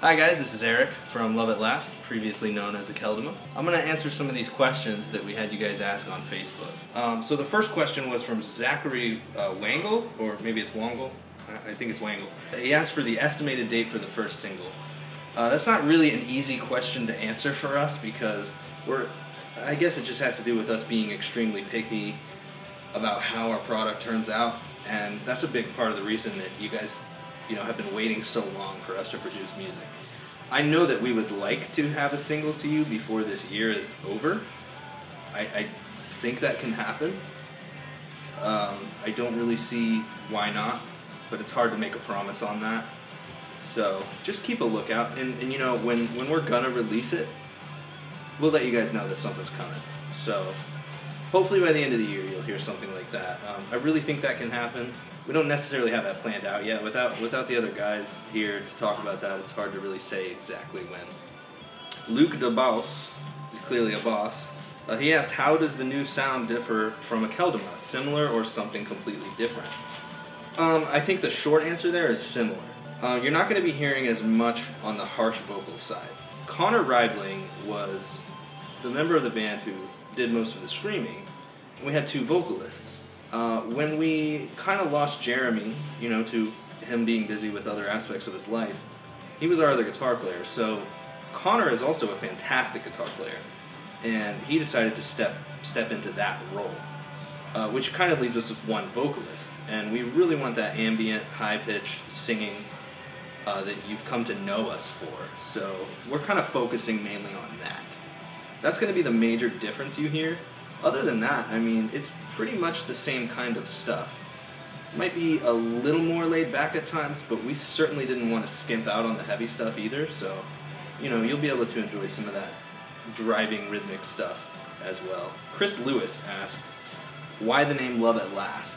Hi guys, this is Eric from Love at Last, previously known as Akeldama. I'm going to answer some of these questions that we had you guys ask on Facebook. So the first question was from Zachary Wangle, or maybe it's Wangle, I think it's Wangle. He asked for the estimated date for the first single. That's not really an easy question to answer for us because I guess it just has to do with us being extremely picky about how our product turns out, and that's a big part of the reason that you guys have been waiting so long for us to produce music. I know that we would like to have a single to you before this year is over. I think that can happen. I don't really see why not, but it's hard to make a promise on that. So just keep a lookout, and when we're gonna release it, we'll let you guys know that something's coming. So hopefully by the end of the year you'll hear something like that. I really think that can happen. We don't necessarily have that planned out yet. Without the other guys here to talk about that, it's hard to really say exactly when. Luke DeBoss, he's clearly a boss, he asked, how does the new sound differ from Akeldama? Similar or something completely different? I think the short answer there is similar. You're not going to be hearing as much on the harsh vocal side. Connor Reibling was the member of the band who did most of the screaming, and we had two vocalists. When we kind of lost Jeremy, to him being busy with other aspects of his life, he was our other guitar player. So Connor is also a fantastic guitar player, and he decided to step into that role, which kind of leaves us with one vocalist. And we really want that ambient, high-pitched singing that you've come to know us for. So we're kind of focusing mainly on that. That's going to be the major difference you hear. Other than that, I mean, it's pretty much the same kind of stuff. It might be a little more laid back at times, but we certainly didn't want to skimp out on the heavy stuff either, so, you'll be able to enjoy some of that driving rhythmic stuff as well. Chris Lewis asks, why the name Love at Last?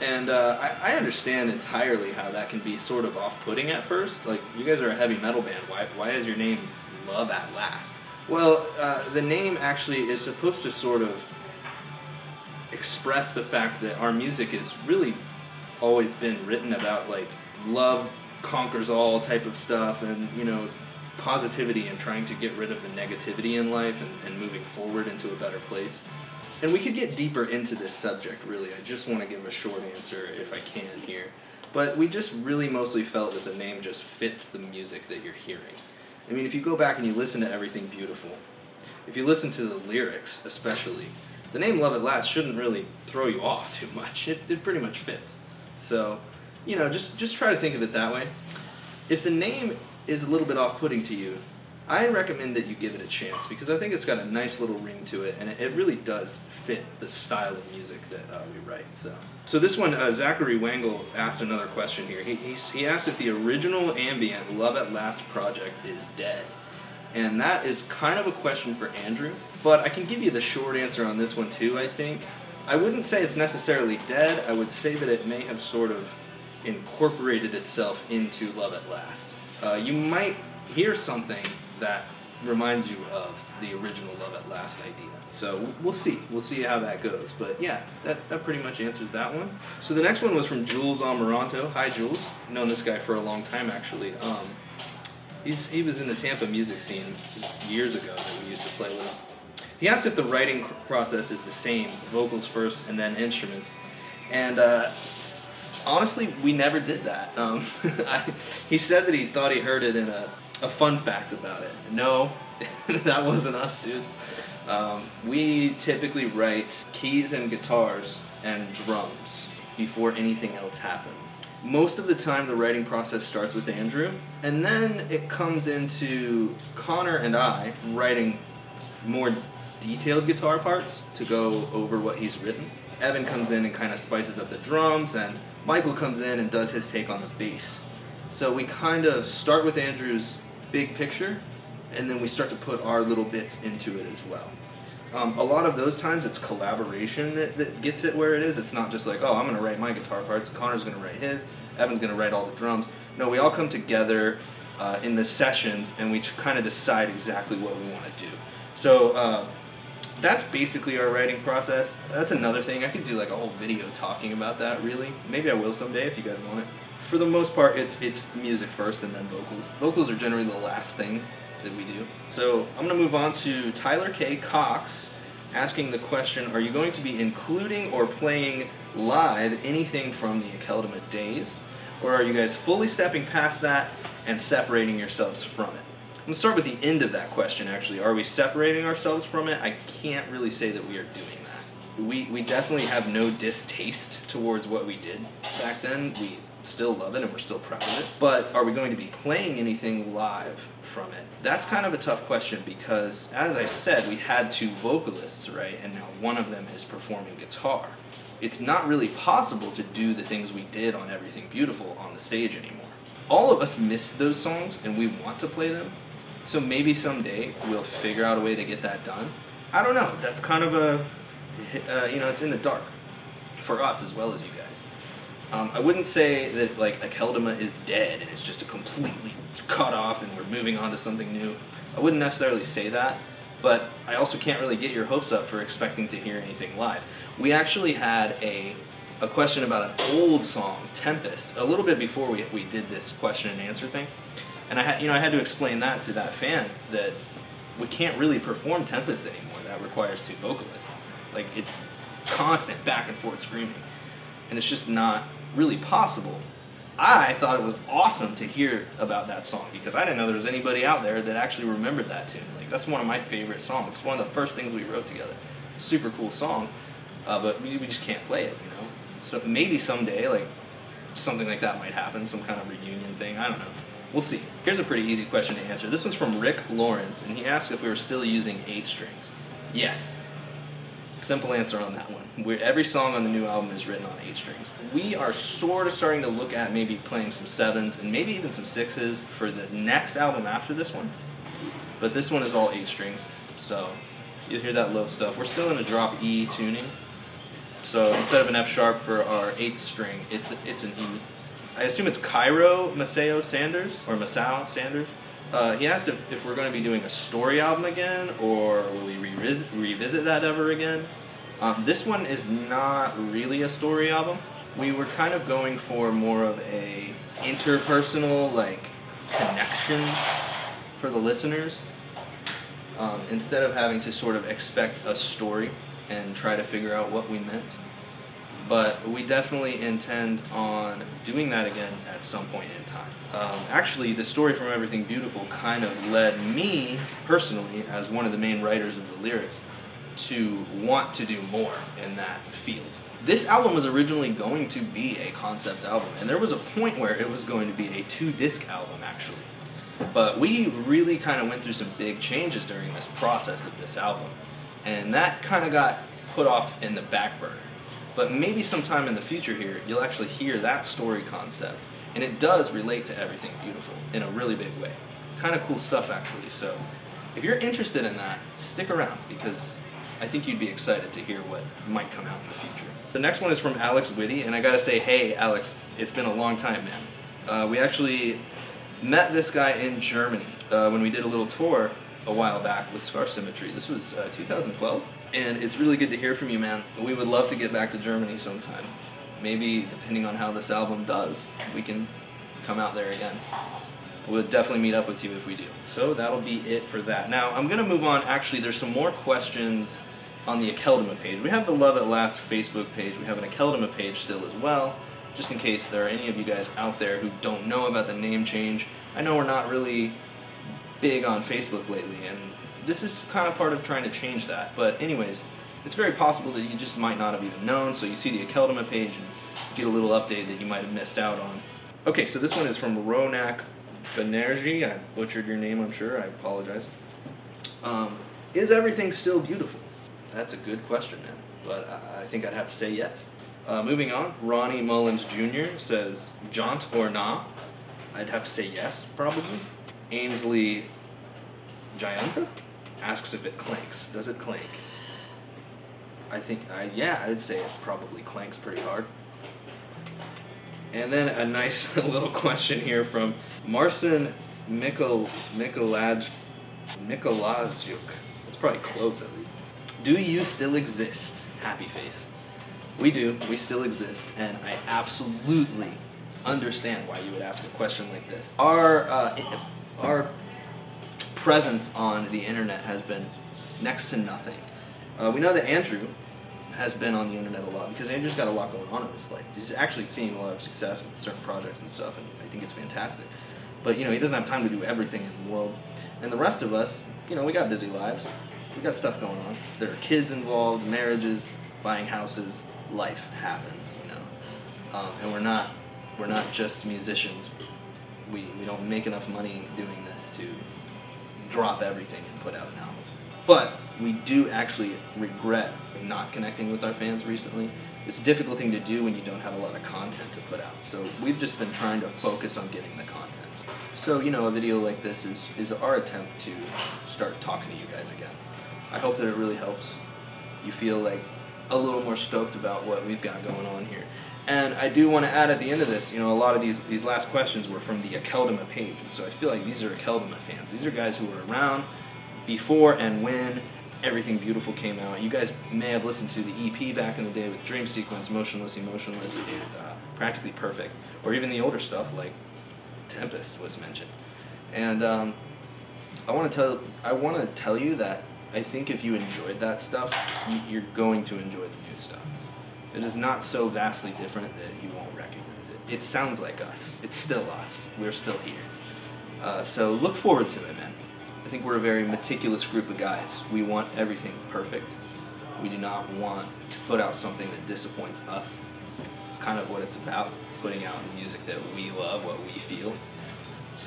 And I understand entirely how that can be sort of off-putting at first. Like, you guys are a heavy metal band, why is your name Love at Last? Well, the name actually is supposed to sort of express the fact that our music has really always been written about, like, love conquers all type of stuff, and, positivity and trying to get rid of the negativity in life and moving forward into a better place. And we could get deeper into this subject, really. I just want to give a short answer if I can here. But we just really mostly felt that the name just fits the music that you're hearing. I mean, if you go back and you listen to Everything Beautiful, if you listen to the lyrics especially, the name Love at Last shouldn't really throw you off too much. It pretty much fits. So, just try to think of it that way. If the name is a little bit off-putting to you, I recommend that you give it a chance, because I think it's got a nice little ring to it, and it really does fit the style of music that we write. So this one, Zachary Wangle asked another question here. He asked if the original ambient Love at Last project is dead. And that is kind of a question for Andrew, but I can give you the short answer on this one too, I think. I wouldn't say it's necessarily dead. I would say that it may have sort of incorporated itself into Love at Last. You might hear something that reminds you of the original Love at Last idea. So we'll see how that goes. But yeah, that pretty much answers that one. So the next one was from Jules Almoranto. Hi Jules, known this guy for a long time actually. He was in the Tampa music scene years ago that we used to play with him. He asked if the writing process is the same, vocals first and then instruments. And honestly, we never did that. He said that he thought he heard it in a fun fact about it. No, that wasn't us, dude. We typically write keys and guitars and drums before anything else happens. Most of the time the writing process starts with Andrew, and then it comes into Connor and I writing more detailed guitar parts to go over what he's written. Evan comes in and kind of spices up the drums, and Michael comes in and does his take on the bass. So we kind of start with Andrew's big picture, and then we start to put our little bits into it as well. A lot of those times it's collaboration that gets it where it is. It's not just like, oh, I'm going to write my guitar parts, Connor's going to write his, Evan's going to write all the drums. No, we all come together in the sessions, and we kind of decide exactly what we want to do. So that's basically our writing process. That's another thing. I could do like a whole video talking about that, really. Maybe I will someday if you guys want it. For the most part, it's music first and then vocals. Vocals are generally the last thing that we do. So I'm going to move on to Tyler K. Cox asking the question, are you going to be including or playing live anything from the Akeldama days? Or are you guys fully stepping past that and separating yourselves from it? I'm going to start with the end of that question, actually. Are we separating ourselves from it? I can't really say that we are doing that. We definitely have no distaste towards what we did back then. We still love it and we're still proud of it. But are we going to be playing anything live from it? That's kind of a tough question because, as I said, we had 2 vocalists, right? And now one of them is performing guitar. It's not really possible to do the things we did on Everything Beautiful on the stage anymore. All of us miss those songs and we want to play them. So maybe someday we'll figure out a way to get that done. I don't know. That's kind of a, it's in the dark for us as well as you guys. I wouldn't say that like Akeldama is dead and it's just a completely cut off and we're moving on to something new. I wouldn't necessarily say that, but I also can't really get your hopes up for expecting to hear anything live. We actually had a question about an old song, Tempest, a little bit before we did this question and answer thing. And I had to explain that to that fan that we can't really perform Tempest anymore. That requires 2 vocalists. Like, it's constant back and forth screaming. And it's just not really possible. I thought it was awesome to hear about that song because I didn't know there was anybody out there that actually remembered that tune. Like, that's one of my favorite songs. It's one of the first things we wrote together. Super cool song, but we just can't play it, So maybe someday, like, something like that might happen, some kind of reunion thing. I don't know. We'll see. Here's a pretty easy question to answer. This one's from Rick Lawrence, and he asked if we were still using 8 strings. Yes. Simple answer on that one. Every song on the new album is written on 8 strings. We are sort of starting to look at maybe playing some 7s and maybe even some 6s for the next album after this one. But this one is all 8 strings, so you'll hear that low stuff. We're still in a drop E tuning. So instead of an F sharp for our 8th string, it's an E. I assume it's Cairo Masao Sanders, or Masao Sanders. He asked if we're going to be doing a story album again, or will we revisit that ever again. This one is not really a story album. We were kind of going for more of a interpersonal, like, connection for the listeners, instead of having to sort of expect a story and try to figure out what we meant. But we definitely intend on doing that again at some point in time. Actually, the story from Everything Beautiful kind of led me, personally, as one of the main writers of the lyrics, to want to do more in that field. This album was originally going to be a concept album, and there was a point where it was going to be a 2-disc album, actually. But we really kind of went through some big changes during this process of this album, and that kind of got put off in the back burner. But maybe sometime in the future here, you'll actually hear that story concept. And it does relate to Everything Beautiful in a really big way. Kind of cool stuff, actually. So if you're interested in that, stick around, because I think you'd be excited to hear what might come out in the future. The next one is from Alex Whitty, and I gotta say, hey, Alex, it's been a long time, man. We actually met this guy in Germany when we did a little tour a while back with Scar Symmetry. This was 2012. And it's really good to hear from you, man. We would love to get back to Germany sometime. Maybe, depending on how this album does, we can come out there again. We'll definitely meet up with you if we do. So that'll be it for that. Now, I'm going to move on. Actually, there's some more questions on the Akeldama page. We have the Love at Last Facebook page. We have an Akeldama page still as well, just in case there are any of you guys out there who don't know about the name change. I know we're not really big on Facebook lately, and this is kind of part of trying to change that. But anyways, it's very possible that you just might not have even known, so you see the Akeldama page and get a little update that you might have missed out on. Okay, so this one is from Ronak Banerjee. I butchered your name, I'm sure. I apologize. Is everything still beautiful? That's a good question, man. But I think I'd have to say yes. Moving on, Ronnie Mullins Jr. says, jaunt or nah? I'd have to say yes, probably. Ainsley Jayanta asks if it clanks. Does it clank? I think, yeah, I'd say it probably clanks pretty hard. And then a nice little question here from Marcin Mikolajczuk. It's probably close at least. Do you still exist? Happy face. We do. We still exist. And I absolutely understand why you would ask a question like this. Our presence on the internet has been next to nothing. We know that Andrew has been on the internet a lot because Andrew's got a lot going on in his life. He's actually seeing a lot of success with certain projects and stuff, and I think it's fantastic. But he doesn't have time to do everything in the world. And the rest of us, we got busy lives. We got stuff going on. There are kids involved, marriages, buying houses. Life happens, and we're not just musicians. We don't make enough money doing this to drop everything and put out an album. But we do actually regret not connecting with our fans recently. It's a difficult thing to do when you don't have a lot of content to put out. So we've just been trying to focus on getting the content. So, a video like this is our attempt to start talking to you guys again. I hope that it really helps. You feel like a little more stoked about what we've got going on here. And I do want to add at the end of this, a lot of these last questions were from the Akeldama page. So I feel like these are Akeldama fans. These are guys who were around before and when Everything Beautiful came out. You guys may have listened to the EP back in the day with Dream Sequence, Motionless, Emotionless, and Practically Perfect. Or even the older stuff like Tempest was mentioned. And I want to tell you that I think if you enjoyed that stuff, you're going to enjoy the new stuff. It is not so vastly different that you won't recognize it. It sounds like us. It's still us. We're still here. So look forward to it, man. I think we're a very meticulous group of guys. We want everything perfect. We do not want to put out something that disappoints us. It's kind of what it's about, putting out music that we love, what we feel.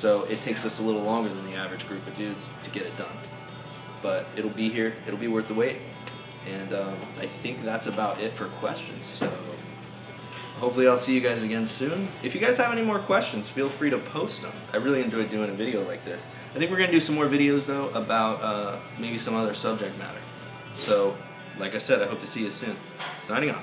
So it takes us a little longer than the average group of dudes to get it done. But it'll be here. It'll be worth the wait. And I think that's about it for questions. So hopefully I'll see you guys again soon. If you guys have any more questions, feel free to post them. I really enjoyed doing a video like this. I think we're going to do some more videos, though, about maybe some other subject matter. So, like I said, I hope to see you soon. Signing off.